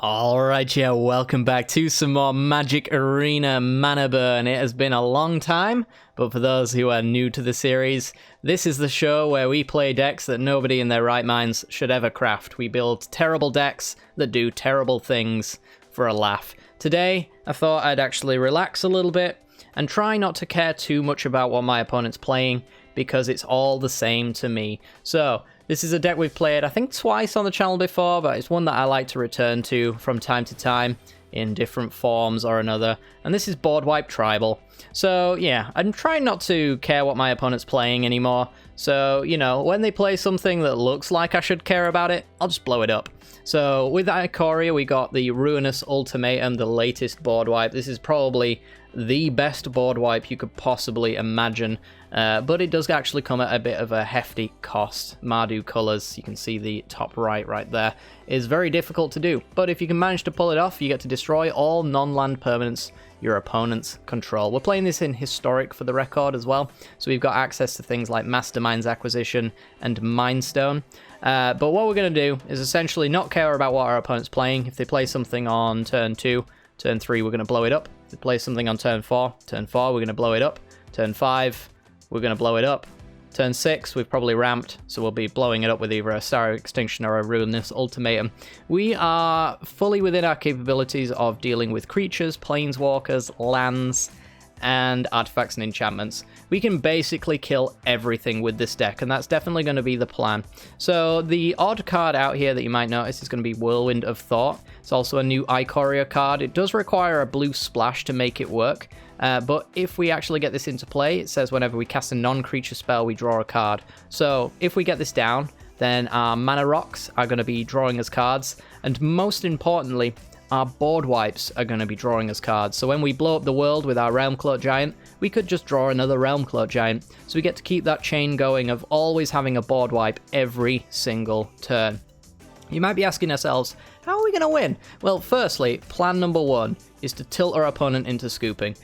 Alright, yeah, welcome back to some more Magic Arena Mana Burn. It has been a long time, but for those who are new to the series, this is the show where we play decks that nobody in their right minds should ever craft. We build terrible decks that do terrible things for a laugh. Today, I thought I'd actually relax a little bit and try not to care too much about what my opponent's playing, because it's all the same to me. So, this is a deck we've played, I think, twice on the channel before, but it's one that I like to return to from time to time in different forms or another, and this is Boardwipe Tribal. So, yeah, I'm trying not to care what my opponent's playing anymore, so, you know, when they play something that looks like I should care about it, I'll just blow it up. So, with Ikoria, we got the Ruinous Ultimatum, the latest Boardwipe. This is probably the best Boardwipe you could possibly imagine, but it does actually come at a bit of a hefty cost. Mardu colors, you can see the top right there, is very difficult to do, but if you can manage to pull it off, you get to destroy all non-land permanents your opponents control. We're playing this in Historic for the record as well, so we've got access to things like Mastermind's Acquisition and Mindstone. But what we're going to do is essentially not care about what our opponent's playing. If they play something on turn 2, turn 3, we're going to blow it up. If they play something on turn 4, we're going to blow it up. Turn 5, we're going to blow it up. Turn 6, we've probably ramped, so we'll be blowing it up with either a Star Extinction or a Ruinous Ultimatum. We are fully within our capabilities of dealing with creatures, planeswalkers, lands, and artifacts and enchantments. We can basically kill everything with this deck, and that's definitely going to be the plan. So the odd card out here that you might notice is going to be Whirlwind of Thought. It's also a new Ikoria card. It does require a blue splash to make it work, but if we actually get this into play, it says whenever we cast a non-creature spell, we draw a card. So if we get this down, then our mana rocks are going to be drawing us cards, and most importantly, our board wipes are going to be drawing us cards. So when we blow up the world with our Realmcloak Giant, we could just draw another Realmcloak Giant. So we get to keep that chain going of always having a board wipe every single turn. You might be asking yourselves, how are we going to win? Well, firstly, plan number 1 is to tilt our opponent into scooping.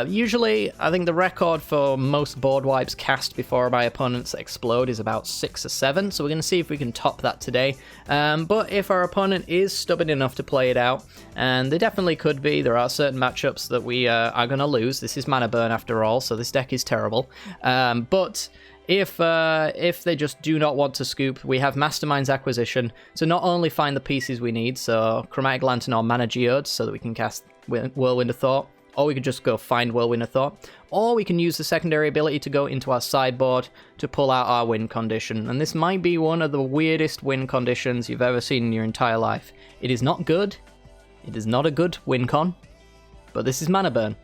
Usually, I think the record for most board wipes cast before my opponents explode is about 6 or 7, so we're going to see if we can top that today. But if our opponent is stubborn enough to play it out, and they definitely could be, there are certain matchups that we are going to lose. This is Mana Burn after all, so this deck is terrible. But if they just do not want to scoop, we have Mastermind's Acquisition to not only find the pieces we need, so Chromatic Lantern or Mana Geode, so that we can cast Whirlwind of Thought, or we could just go find Whirlwind of Thought, or we can use the secondary ability to go into our sideboard to pull out our win condition, and this might be one of the weirdest win conditions you've ever seen in your entire life. It is not good, it is not a good win con, but this is Mana Burn.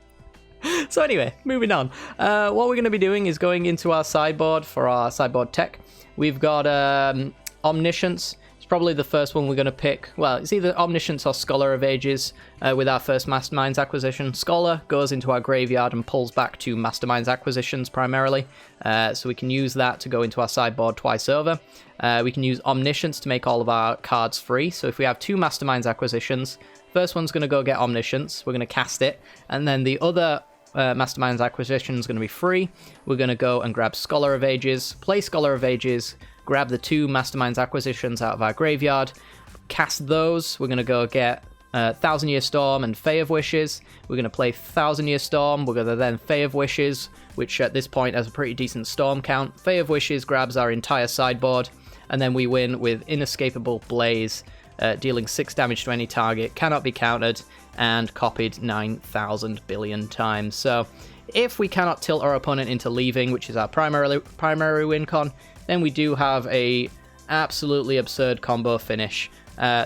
So anyway, moving on. What we're going to be doing is going into our sideboard for our sideboard tech. We've got Omniscience. It's probably the first one we're going to pick. Well, it's either Omniscience or Scholar of Ages with our first Mastermind's Acquisition. Scholar goes into our graveyard and pulls back to Mastermind's Acquisitions primarily. So we can use that to go into our sideboard twice over. We can use Omniscience to make all of our cards free. So if we have 2 Mastermind's Acquisitions, first one's going to go get Omniscience. We're going to cast it. And then the other Mastermind's Acquisition is going to be free. We're going to go and grab Scholar of Ages, play Scholar of Ages, grab the 2 Mastermind's Acquisitions out of our graveyard, cast those. We're going to go get Thousand Year Storm and Fae of Wishes. We're going to play Thousand Year Storm. We're going to then Fae of Wishes, which at this point has a pretty decent storm count. Fae of Wishes grabs our entire sideboard, and then we win with Inescapable Blaze, dealing 6 damage to any target, cannot be countered, and copied 9,000 billion times. So if we cannot tilt our opponent into leaving, which is our primary win con, then we do have a absolutely absurd combo finish.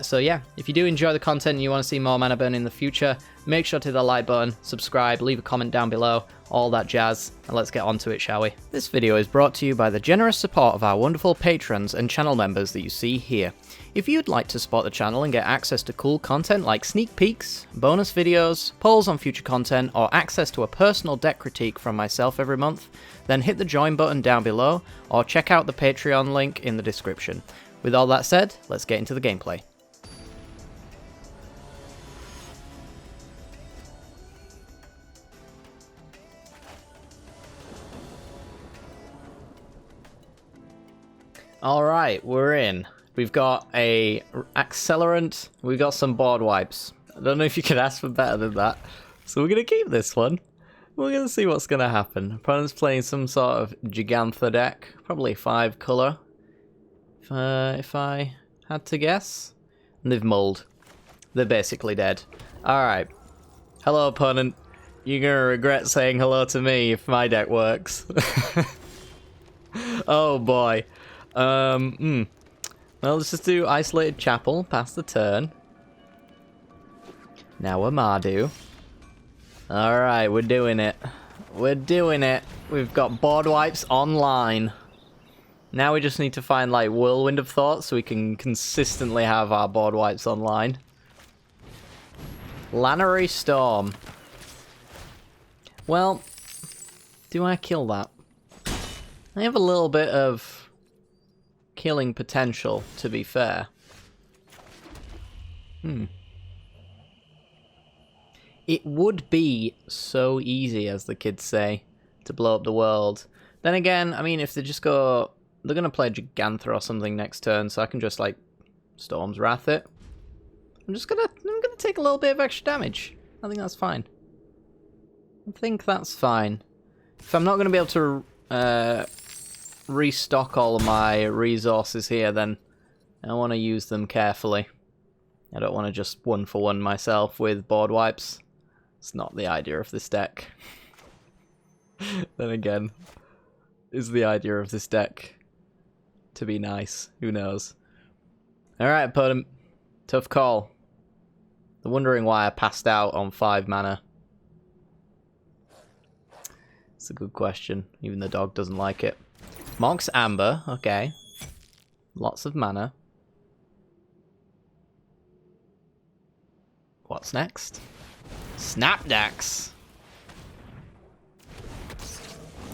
So yeah, if you do enjoy the content and you want to see more Mana Burn in the future, make sure to hit the like button, subscribe, leave a comment down below, all that jazz, and let's get on to it, shall we? This video is brought to you by the generous support of our wonderful patrons and channel members that you see here. If you'd like to support the channel and get access to cool content like sneak peeks, bonus videos, polls on future content, or access to a personal deck critique from myself every month, then hit the join button down below, or check out the Patreon link in the description. With all that said, let's get into the gameplay. Alright, we're in. We've got a accelerant. We've got some board wipes. I don't know if you could ask for better than that. So we're going to keep this one. We're going to see what's going to happen. Opponent's playing some sort of Gigantha deck. Probably 5 colour. If I had to guess. And they've mulled. They're basically dead. Alright. Hello, opponent. You're going to regret saying hello to me if my deck works. Oh, boy. Well, let's just do Isolated Chapel. Pass the turn. Now we're Mardu. Alright, we're doing it. We're doing it. We've got board wipes online. Now we just need to find, like, Whirlwind of Thought so we can consistently have our board wipes online. Lannery Storm. Well, do I kill that? I have a little bit of killing potential, to be fair. It would be so easy, as the kids say, to blow up the world. Then again, I mean, if they just go... They're going to play Gigantha or something next turn, so I can just, like, Storm's Wrath it. I'm gonna take a little bit of extra damage. I think that's fine. I think that's fine. If I'm not going to be able to restock all of my resources here, then I want to use them carefully. I don't want to just one-for-one myself with board wipes. It's not the idea of this deck. Then again, is the idea of this deck to be nice? Who knows? Alright, opponent. Tough call. They're wondering why I passed out on 5 mana. It's a good question. Even the dog doesn't like it. Monk's Amber. Okay. Lots of mana. What's next? Snapdax.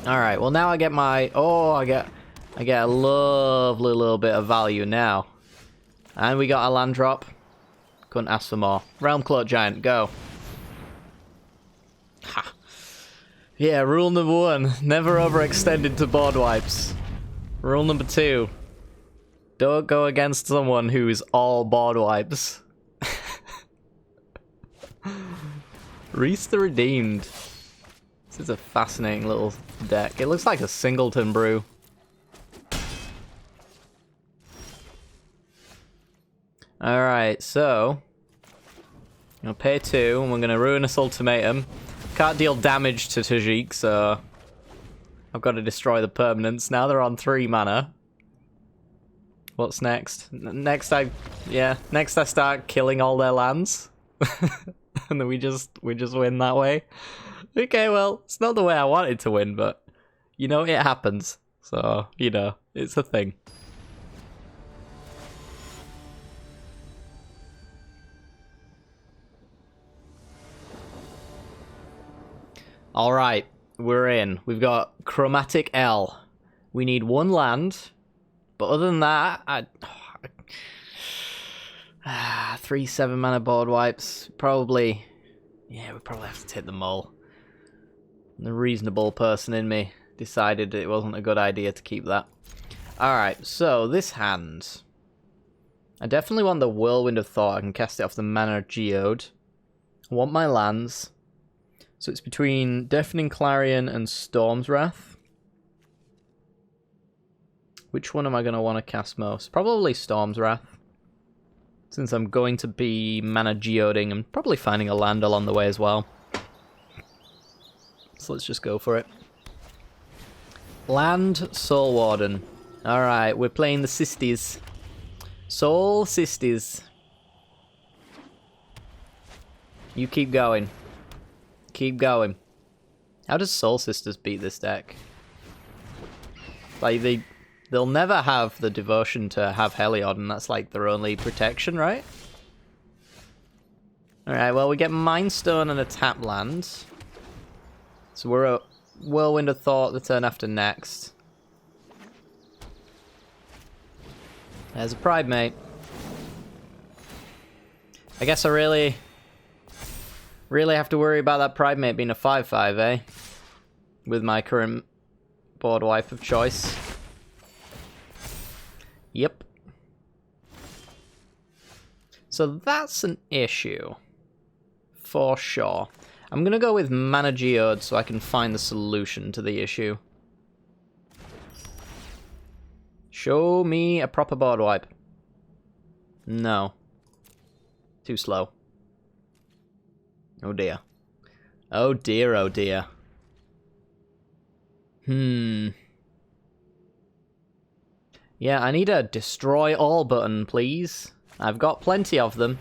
Alright, well now I get my... Oh, I get a lovely little bit of value now. And we got a land drop. Couldn't ask for more. Realm Cloak Giant, go. Ha. Yeah, rule number 1. Never overextend into board wipes. Rule number 2. Don't go against someone who's all board wipes. Reese the Redeemed. This is a fascinating little deck. It looks like a Singleton brew. Alright, so... I'm gonna pay 2, and we're gonna Ruinous Ultimatum. Can't deal damage to Tajik, so... I've got to destroy the permanents. Now they're on 3 mana. What's next? Next I start killing all their lands. And then we just win that way. Okay, well, it's not the way I wanted to win, but you know, it happens. So, you know, it's a thing. Alright, we're in. We've got Chromatic L. We need 1 land. But other than that, 3 7-mana board wipes. Probably... Yeah, we probably have to take them all. The reasonable person in me decided it wasn't a good idea to keep that. Alright, so this hand. I definitely want the Whirlwind of Thought. I can cast it off the Mana Geode. I want my lands. So it's between Deafening Clarion and Storm's Wrath. Which one am I going to want to cast most? Probably Storm's Wrath. Since I'm going to be Mana Geoding and probably finding a land along the way as well. So let's just go for it. Land, Soul Warden. Alright, we're playing the Sisters. Soul Sisters. You keep going. Keep going. How does Soul Sisters beat this deck? Like, they'll never have the devotion to have Heliod, and that's like their only protection, right? Alright, well, we get Mind Stone and a tap land. So we're a Whirlwind of Thought the turn after next. There's a Pride Mate. I guess I really have to worry about that Pride Mate being a 5/5, eh? With my current board wipe of choice. Yep. So that's an issue. For sure. I'm going to go with Mana Geode so I can find the solution to the issue. Show me a proper Boardwipe. No. Too slow. Oh dear. Oh dear, oh dear. Yeah, I need a destroy all button, please. I've got plenty of them.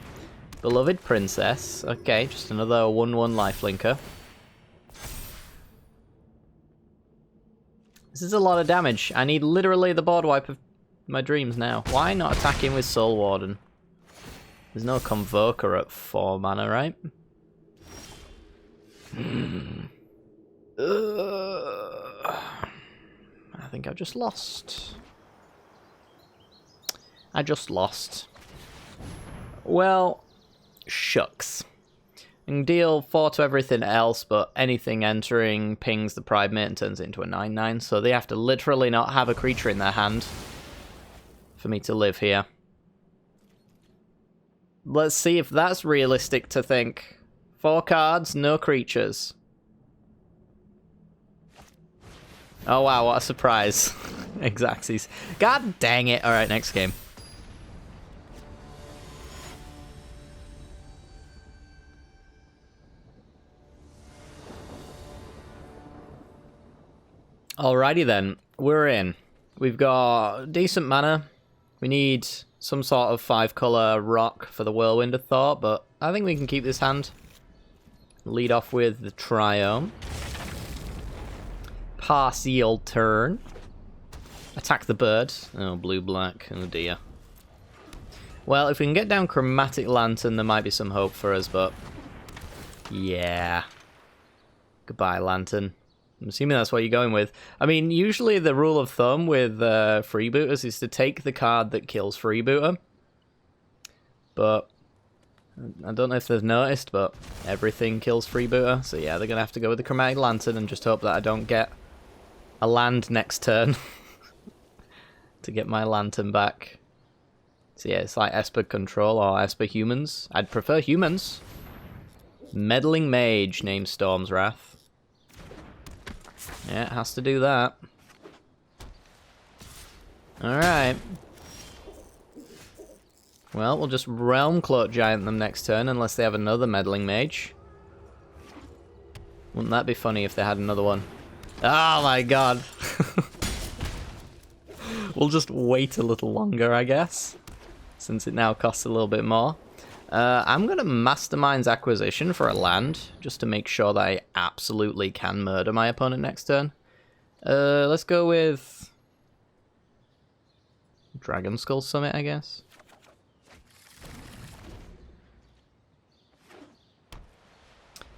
Beloved princess. Okay, just another 1/1 lifelinker. This is a lot of damage. I need literally the Boardwipe of my dreams now. Why not attacking with Soul Warden? There's no Convoker at 4 mana, right? I think I just lost. I just lost. Well, shucks. I can deal 4 to everything else, but anything entering pings the Pride Mate and turns it into a 9/9, so they have to literally not have a creature in their hand for me to live here. Let's see if that's realistic to think. 4 cards, no creatures. Oh wow, what a surprise. Exaxes. God dang it. Alright, next game. Alrighty then, we're in. We've got decent mana. We need some sort of 5-color rock for the Whirlwind of Thought, but I think we can keep this hand. Lead off with the Triome. Partial turn. Attack the bird. Oh, blue-black. Oh dear. Well, if we can get down Chromatic Lantern, there might be some hope for us, but... yeah. Goodbye, Lantern. I'm assuming that's what you're going with. I mean, usually the rule of thumb with freebooters is to take the card that kills freebooter. But I don't know if they've noticed, but everything kills freebooter. So yeah, they're going to have to go with the Chromatic Lantern and just hope that I don't get a land next turn to get my Lantern back. So yeah, it's like Esper Control or Esper Humans. I'd prefer Humans. Meddling Mage named Storm's Wrath. Yeah, it has to do that. Alright. Well, we'll just Realm Cloak Giant them next turn, unless they have another Meddling Mage. Wouldn't that be funny if they had another one? Oh my god! We'll just wait a little longer, I guess. Since it now costs a little bit more. I'm going to Mastermind's Acquisition for a land, just to make sure that I absolutely can murder my opponent next turn. Let's go with Dragon Skull Summit, I guess.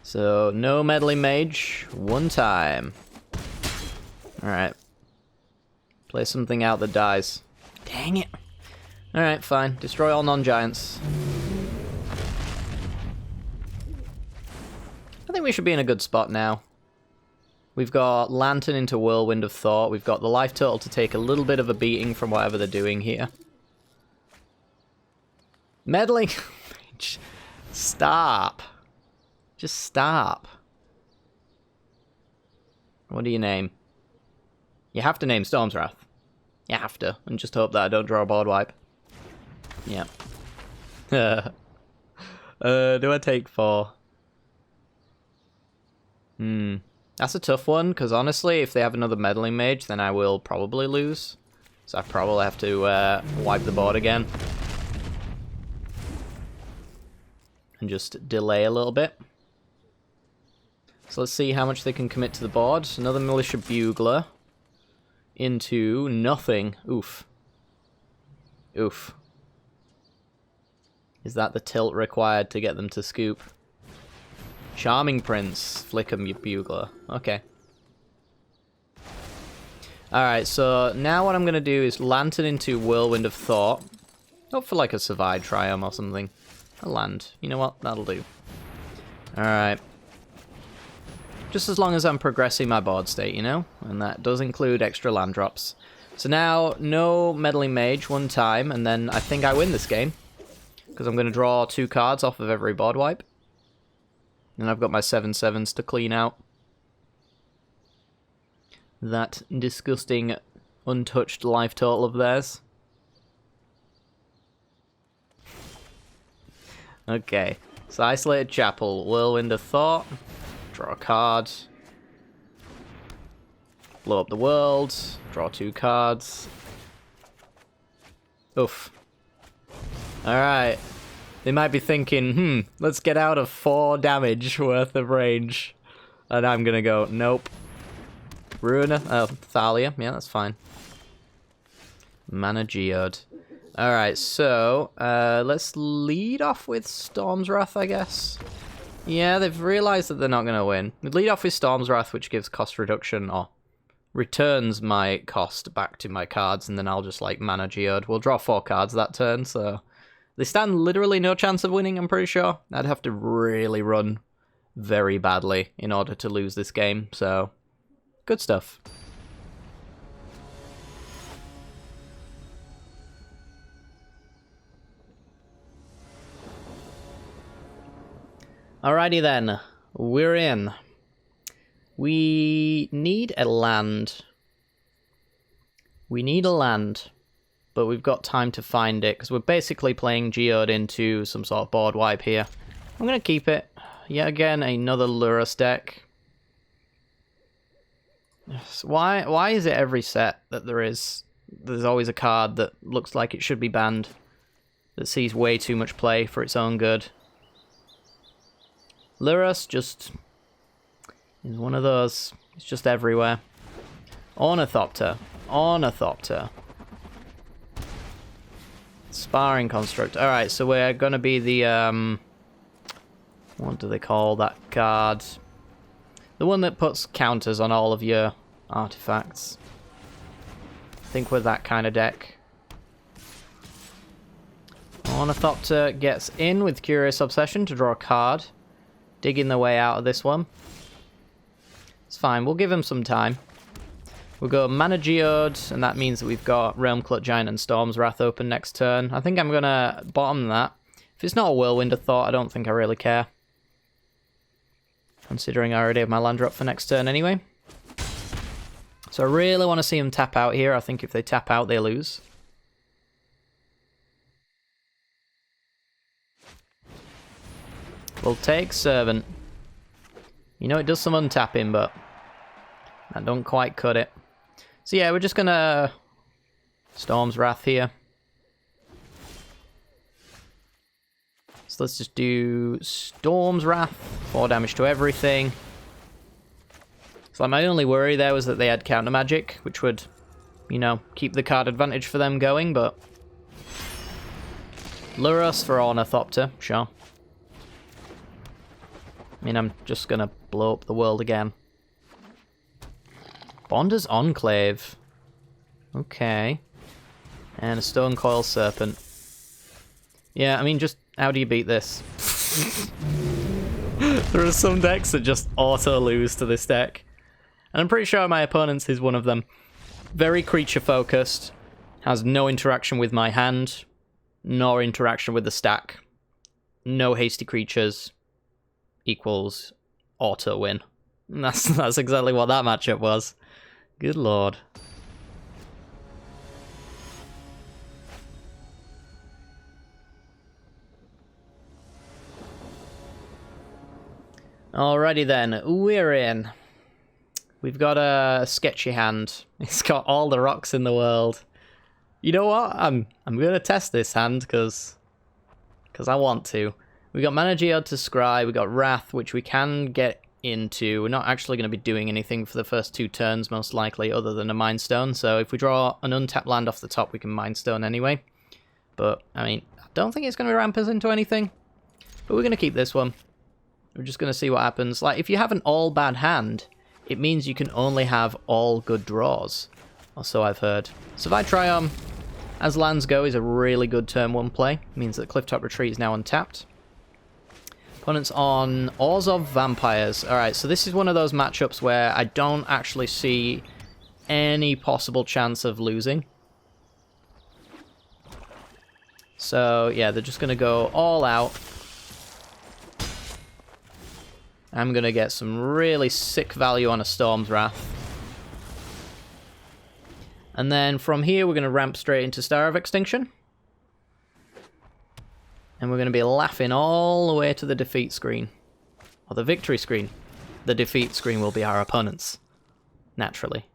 So, no Meddling Mage, 1 time. Alright. Play something out that dies. Dang it! Alright, fine. Destroy all non-giants. I think we should be in a good spot now. We've got Lantern into Whirlwind of Thought. We've got the life total to take a little bit of a beating from whatever they're doing here. Meddling... Stop. Just stop. What do you name? You have to name Storm's Wrath. You have to. And just hope that I don't draw a Boardwipe. Yeah. Do I take 4? That's a tough one, because honestly, if they have another Meddling Mage, then I will probably lose. So I probably have to wipe the board again. And just delay a little bit. So let's see how much they can commit to the board. Another Militia Bugler. Into nothing. Oof. Oof. Is that the tilt required to get them to scoop? Charming Prince, Flicker Bugler. Okay. Alright, so now what I'm going to do is Lantern into Whirlwind of Thought. Hope for like a Survive Triumph or something. A land. You know what? That'll do. Alright. Just as long as I'm progressing my board state, you know? And that does include extra land drops. So now, no Meddling Mage 1 time, and then I think I win this game. because I'm going to draw 2 cards off of every board wipe. And I've got my 7/7s to clean out that disgusting untouched life total of theirs. Okay, so Isolated Chapel, Whirlwind of Thought, draw a card, blow up the world, draw 2 cards. Oof. Alright. They might be thinking, let's get out of 4 damage worth of range. And I'm gonna go, nope. Ruiner, Thalia, yeah, that's fine. Mana Geode. Alright, so, let's lead off with Storm's Wrath, I guess. Yeah, they've realized that they're not gonna win. We'd lead off with Storm's Wrath, which gives cost reduction, or returns my cost back to my cards, and then I'll just, like, Mana Geode. We'll draw 4 cards that turn, so... They stand literally no chance of winning, I'm pretty sure. I'd have to really run very badly in order to lose this game, so... Good stuff. Alrighty then, we're in. We need a land. We need a land, but we've got time to find it, because we're basically playing Geode into some sort of board wipe here. I'm going to keep it. Yet again, another Lurus deck. Why is it every set that there's always a card that looks like it should be banned, that sees way too much play for its own good? Lurus just is one of those. It's just everywhere. Ornithopter. Ornithopter. Sparring Construct. Alright, so we're going to be the, what do they call that card? The one that puts counters on all of your artifacts. I think we're that kind of deck. Ornithopter gets in with Curious Obsession to draw a card. Digging their way out of this one. It's fine, we'll give him some time. We'll go Mana Geode, and that means that we've got Realm Clut Giant and Storm's Wrath open next turn. I think I'm going to bottom that. If it's not a Whirlwind of Thought, I don't think I really care. Considering I already have my land drop for next turn anyway. So I really want to see them tap out here. I think if they tap out, they lose. We'll take Servant. You know, it does some untapping, but that don't quite cut it. So yeah, we're just gonna Storm's Wrath here. So let's just do Storm's Wrath, 4 damage to everything. So my only worry there was that they had counter magic, which would, you know, keep the card advantage for them going, but Lurus for Ornithopter, sure. I mean, I'm just gonna blow up the world again. Bonder's Enclave. Okay. And a Stone Coil Serpent. Yeah, I mean, just how do you beat this? There are some decks that just auto-lose to this deck. And I'm pretty sure my opponent's is one of them. Very creature-focused. Has no interaction with my hand. Nor interaction with the stack. No hasty creatures. Equals auto win. And that's exactly what that matchup was. Good lord. Alrighty then, we're in. We've got a sketchy hand. It's got all the rocks in the world. You know what? I'm gonna test this hand because I want to. We got Mana Geode to scry, we got Wrath, which we can get into. We're not actually going to be doing anything for the first 2 turns, most likely, other than a Mind Stone. So if we draw an untapped land off the top, we can Mind Stone anyway. But, I mean, I don't think it's going to ramp us into anything. But we're going to keep this one. We're just going to see what happens. Like, if you have an all-bad hand, it means you can only have all good draws. Or so I've heard. So if I try on, as lands go, is a really good turn 1 play. It means that Clifftop Retreat is now untapped. Opponent's on Orzhov Vampires. Alright, so this is one of those matchups where I don't actually see any possible chance of losing. So, yeah, they're just going to go all out. I'm going to get some really sick value on a Storm's Wrath. And then from here, we're going to ramp straight into Star of Extinction. And we're going to be laughing all the way to the defeat screen. Or the victory screen. The defeat screen will be our opponents. Naturally.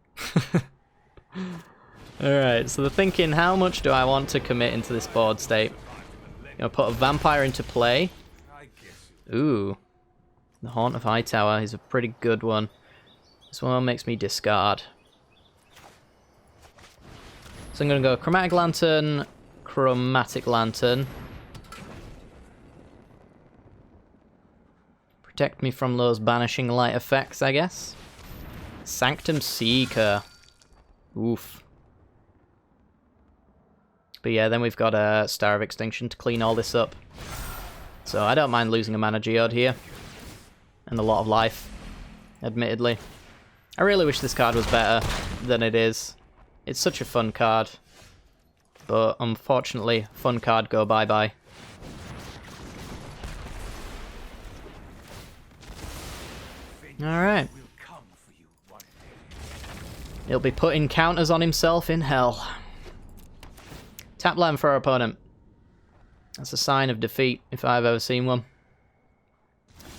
Alright, so they're thinking, how much do I want to commit into this board state? You know, put a vampire into play. Ooh. The Haunt of Hightower is a pretty good one. This one makes me discard. So I'm going to go Chromatic Lantern, Chromatic Lantern. Protect me from those banishing light effects, I guess. Sanctum Seeker. Oof. But yeah, then we've got a Star of Extinction to clean all this up. So I don't mind losing a mana geode here. And a lot of life, admittedly. I really wish this card was better than it is. It's such a fun card. But unfortunately, fun card go bye-bye. Alright. He'll be putting counters on himself in hell. Tap land for our opponent. That's a sign of defeat, if I've ever seen one.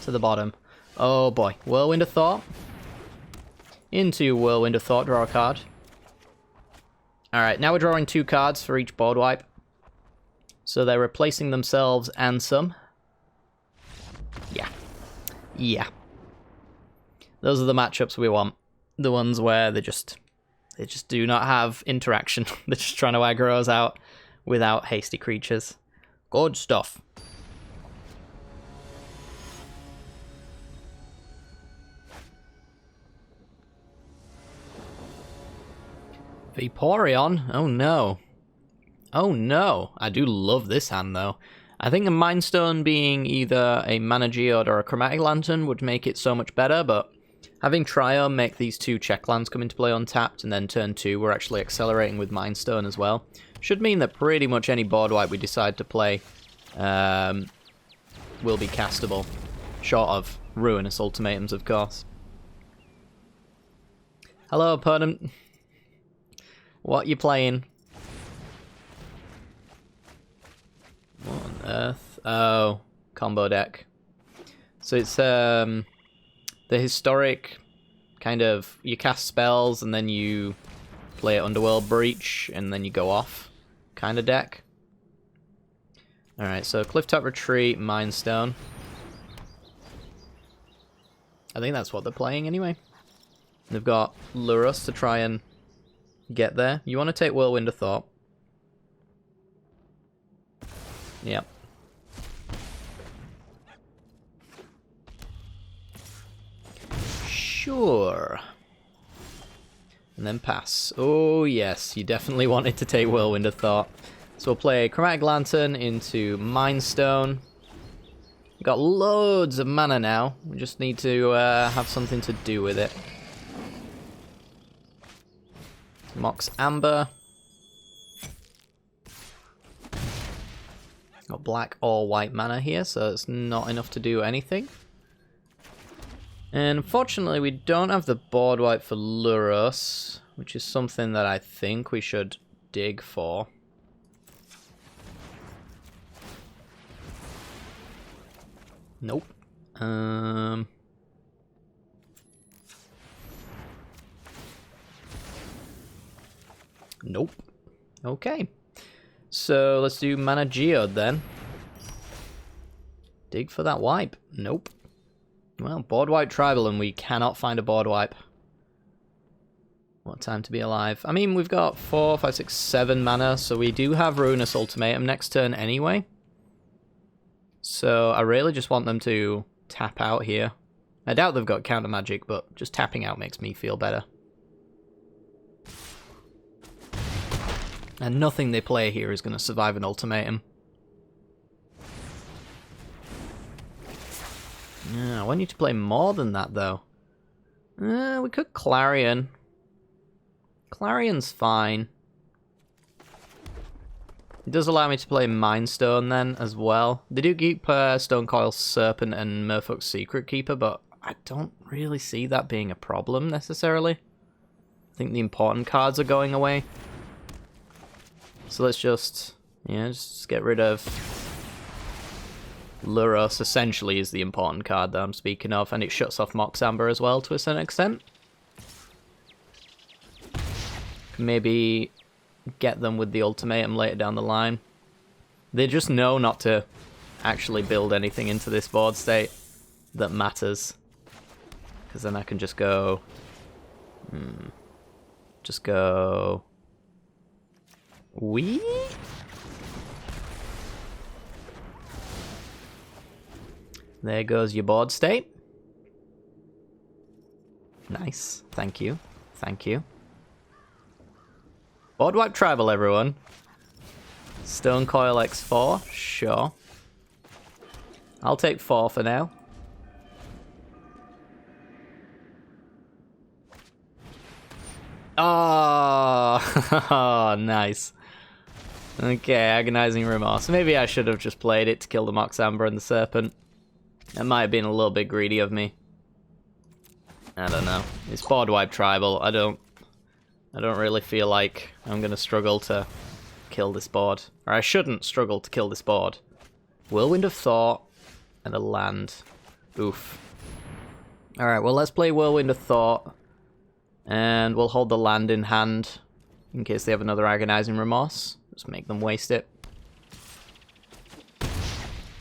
To the bottom. Oh boy. Whirlwind of Thought. Into Whirlwind of Thought, draw a card. Alright, now we're drawing 2 cards for each board wipe. So they're replacing themselves and some. Yeah. Yeah. Those are the matchups we want. The ones where they just do not have interaction. They're just trying to aggro us out without hasty creatures. Good stuff. Vaporeon? Oh no. Oh no. I do love this hand though. I think a Mind Stone being either a Mana Geode or a Chromatic Lantern would make it so much better, but having Triome make these 2 check lands come into play untapped, and then turn 2 we're actually accelerating with Mind Stone as well, should mean that pretty much any board wipe we decide to play will be castable. Short of Ruinous Ultimatums, of course. Hello, opponent. What you playing? What on earth? Oh, combo deck. So it's the historic kind of, you cast spells and then you play Underworld Breach and then you go off kind of deck. Alright, so Clifftop Retreat, Mind Stone. I think that's what they're playing anyway. They've got Lurrus to try and get there. You want to take Whirlwind of Thought. Yep. Sure. And then pass. Oh yes, you definitely wanted to take Whirlwind of Thought. So we'll play Chromatic Lantern into Mind Stone. We've got loads of mana now. We just need to have something to do with it. Mox Amber. Got black or white mana here, so it's not enough to do anything. And unfortunately, we don't have the board wipe for Lurrus, which is something that I think we should dig for. Nope. Nope. Okay. So let's do Mana Geode then. Dig for that wipe. Nope. Well, board wipe tribal and we cannot find a board wipe. What time to be alive? I mean, we've got 4, 5, 6, 7 mana, so we do have Ruinous Ultimatum next turn anyway. So I really just want them to tap out here. I doubt they've got counter magic, but just tapping out makes me feel better. And nothing they play here is going to survive an ultimatum. Yeah, I want you to play more than that, though. We could Clarion. Clarion's fine. It does allow me to play Mind Stone then as well. They do keep Stonecoil Serpent and Merfolk's Secret Keeper, but I don't really see that being a problem necessarily. I think the important cards are going away. So let's just get rid of Luros. Essentially is the important card that I'm speaking of, and it shuts off Mox Amber as well to a certain extent. Maybe get them with the ultimatum later down the line. They just know not to actually build anything into this board state that matters. Because then I can just go... Just go... Wee? There goes your board state. Nice. Thank you. Thank you. Boardwipe Tribal, everyone. Stonecoil X4, sure. I'll take 4 for now. Oh, nice. Okay, Agonizing Remorse. Maybe I should have just played it to kill the Mox Amber and the Serpent. That might have been a little bit greedy of me. I don't know. It's Boardwipe Tribal. I don't really feel like I'm going to struggle to kill this board. Or I shouldn't struggle to kill this board. Whirlwind of Thought and a land. Oof. Alright, well let's play Whirlwind of Thought. And we'll hold the land in hand in case they have another Agonizing Remorse. Just make them waste it.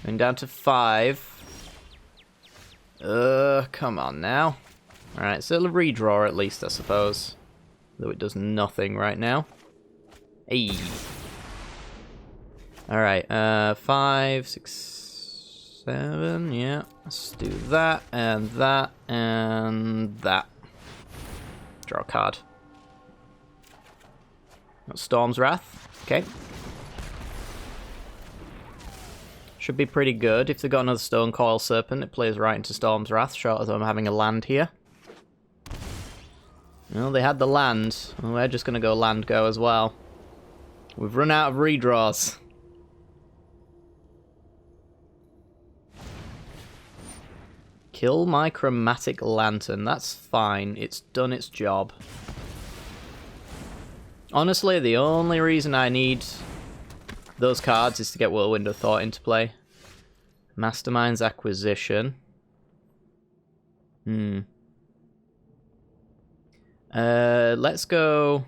Going down to 5. Come on now. Alright, so it'll redraw at least, I suppose. Though it does nothing right now. Hey. Alright, 5, 6, 7, yeah. Let's do that, and that, and that. Draw a card. Got Storm's Wrath. Okay. Should be pretty good. If they've got another Stonecoil Serpent, it plays right into Storm's Wrath, short of them having a land here. Well, they had the land. Well, we're just going to go land go as well. We've run out of redraws. Kill my Chromatic Lantern. That's fine. It's done its job. Honestly, the only reason I need those cards is to get Whirlwind of Thought into play. Mastermind's Acquisition. Let's go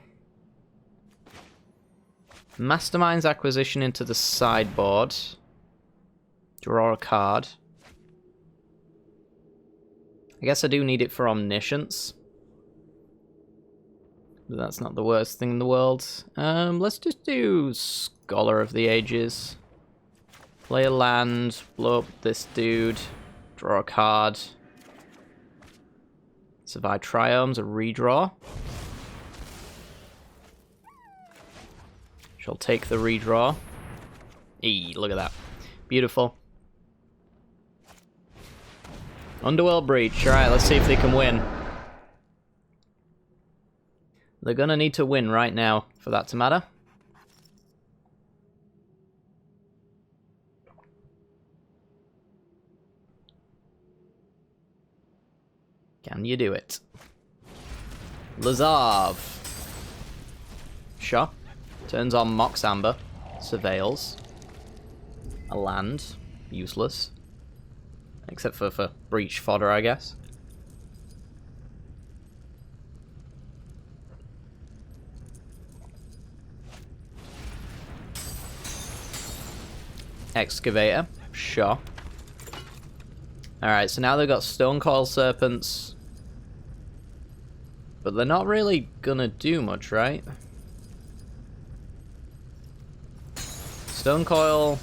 Mastermind's Acquisition into the sideboard. Draw a card. I guess I do need it for Omniscience. But that's not the worst thing in the world. Let's just do Scholar of the Ages. Play a land, blow up this dude, draw a card. Survive Triomes, a redraw. Shall take the redraw. Eee, look at that. Beautiful. Underworld Breach. Alright, let's see if they can win. They're gonna need to win right now for that to matter. Can you do it? Lazav. Sure. Turns on Mox Amber. Surveils. A land. Useless. Except for breach fodder, I guess. Excavator. Sure. Alright, so now they've got Stonecoil Serpents. But they're not really gonna do much, right? Stonecoil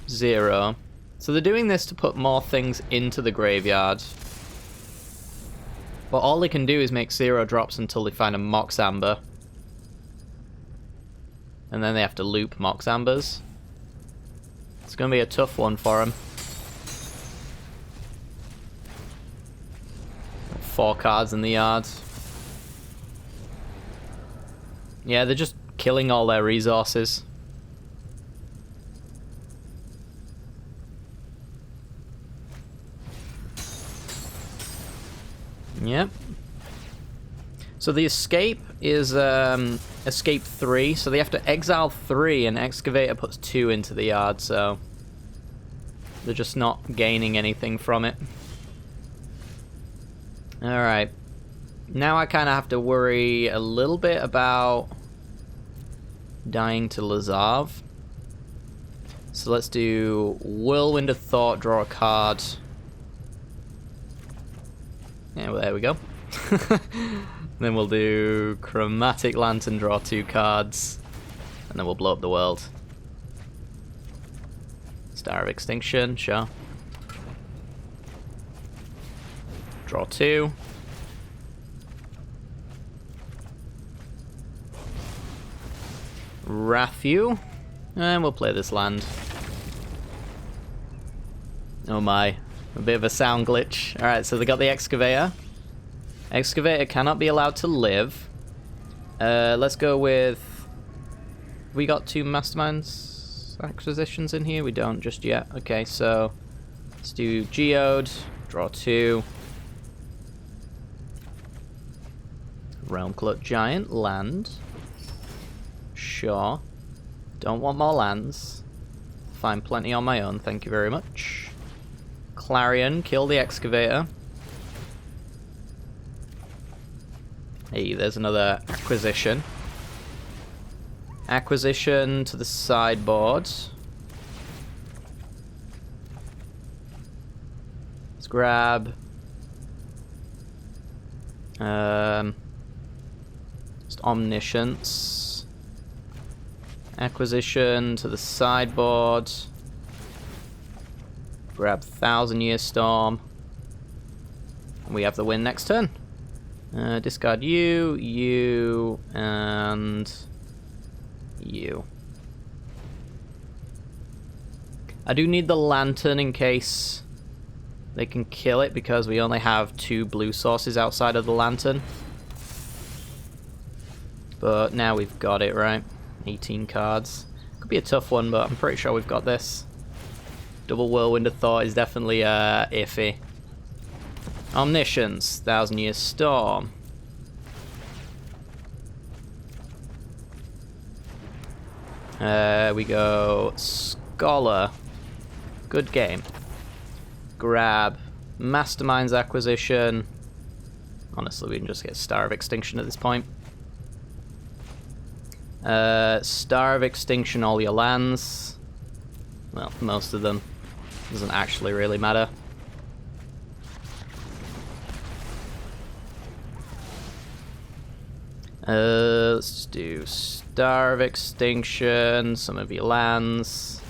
0. So they're doing this to put more things into the graveyard. But all they can do is make 0 drops until they find a Mox Amber. And then they have to loop Mox Ambers. It's gonna be a tough one for them. 4 cards in the yard. Yeah, they're just killing all their resources. Yep. So the escape is escape 3, so they have to exile 3, and Excavator puts 2 into the yard, so they're just not gaining anything from it. Alright. Now I kind of have to worry a little bit about dying to Lazav. So let's do Whirlwind of Thought, draw a card. Yeah, well, there we go. Then we'll do Chromatic Lantern, draw 2 cards, and then we'll blow up the world. Star of Extinction, sure. Draw 2. Rathu, and we'll play this land. Oh my, a bit of a sound glitch. Alright, so they got the Excavator. Excavator cannot be allowed to live. Let's go with... We got 2 Masterminds acquisitions in here? We don't just yet. Okay, so let's do Geode, draw 2. Realm Cloak Giant, land. Sure. Don't want more lands. Find plenty on my own, thank you very much. Clarion, kill the Excavator. Hey, there's another acquisition. Acquisition to the sideboard. Let's grab... just Omniscience. Acquisition to the sideboard. Grab 1,000-Year Storm. And we have the win next turn. Discard you, and you. I do need the Lantern in case they can kill it, because we only have 2 blue sources outside of the Lantern. But now we've got it, right? 18 cards. Could be a tough one, but I'm pretty sure we've got this. Double Whirlwind of Thought is definitely iffy. Omniscience, 1,000-Year Storm. We go Scholar. Good game. Grab Masterminds acquisition. Honestly, we can just get Star of Extinction at this point. Star of Extinction all your lands. Well, most of them. Doesn't actually really matter. Let's just do Star of Extinction, some of your lands.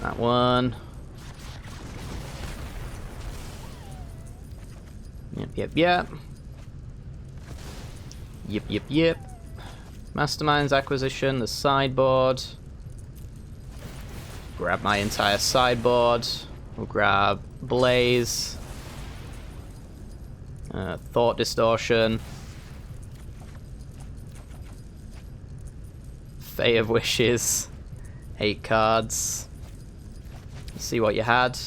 That one. Yep. Yep. Masterminds acquisition, the sideboard. Grab my entire sideboard. We'll grab Blaze. Thought Distortion. Fey of Wishes. 8 cards. Let's see what you had.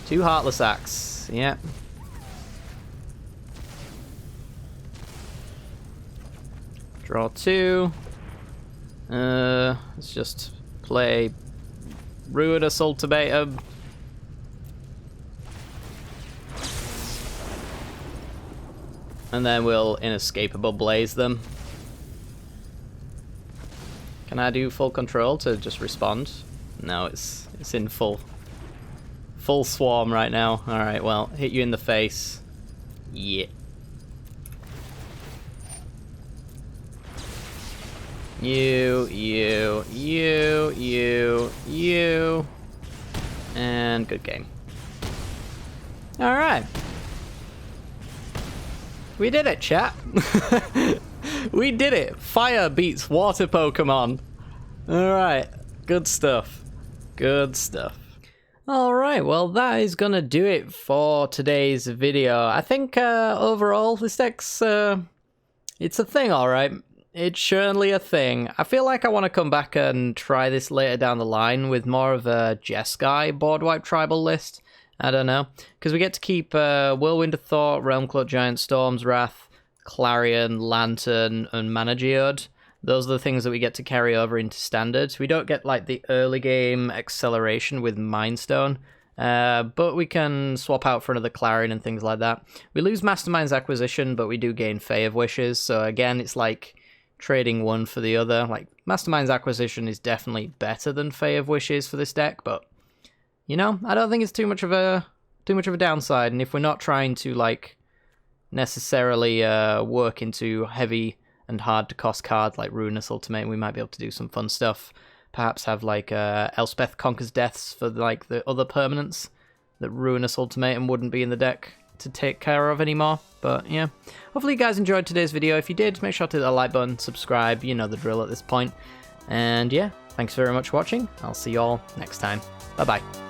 Two Heartless Axe. Yep. Draw 2. Let's just play Ruinous Ultimatum. And then we'll Inescapable Blaze them. Can I do full control to just respond? No, it's in full swarm right now. Alright, well, hit you in the face. Yeah. You. And good game. Alright. We did it, chat. We did it. Fire beats water Pokemon. Alright. Good stuff. Alright, well that is gonna do it for today's video. I think overall this deck's it's a thing, alright. it's certainly a thing. I feel like I want to come back and try this later down the line with more of a Jeskai Boardwipe tribal list. I don't know. Because we get to keep Whirlwind of Thought, Realmclaw Giant, Storm's Wrath, Clarion, Lantern, and Mana Geode. Those are the things that we get to carry over into Standard. We don't get like the early game acceleration with Mind Stone, but we can swap out for another Clarion and things like that. We lose Mastermind's Acquisition, but we do gain Fae of Wishes, so again, it's like trading one for the other. Like, Mastermind's Acquisition is definitely better than Fae of Wishes for this deck, but, you know, I don't think it's too much of a downside, and if we're not trying to, like, necessarily work into heavy and hard to cost cards like Ruinous Ultimate, we might be able to do some fun stuff. Perhaps have like Elspeth Conquers Deaths for like the other permanents that Ruinous Ultimatum wouldn't be in the deck to take care of anymore. But yeah, hopefully you guys enjoyed today's video. If you did, make sure to hit the like button, subscribe, you know the drill at this point. And yeah, thanks very much for watching. I'll see you all next time. Bye bye.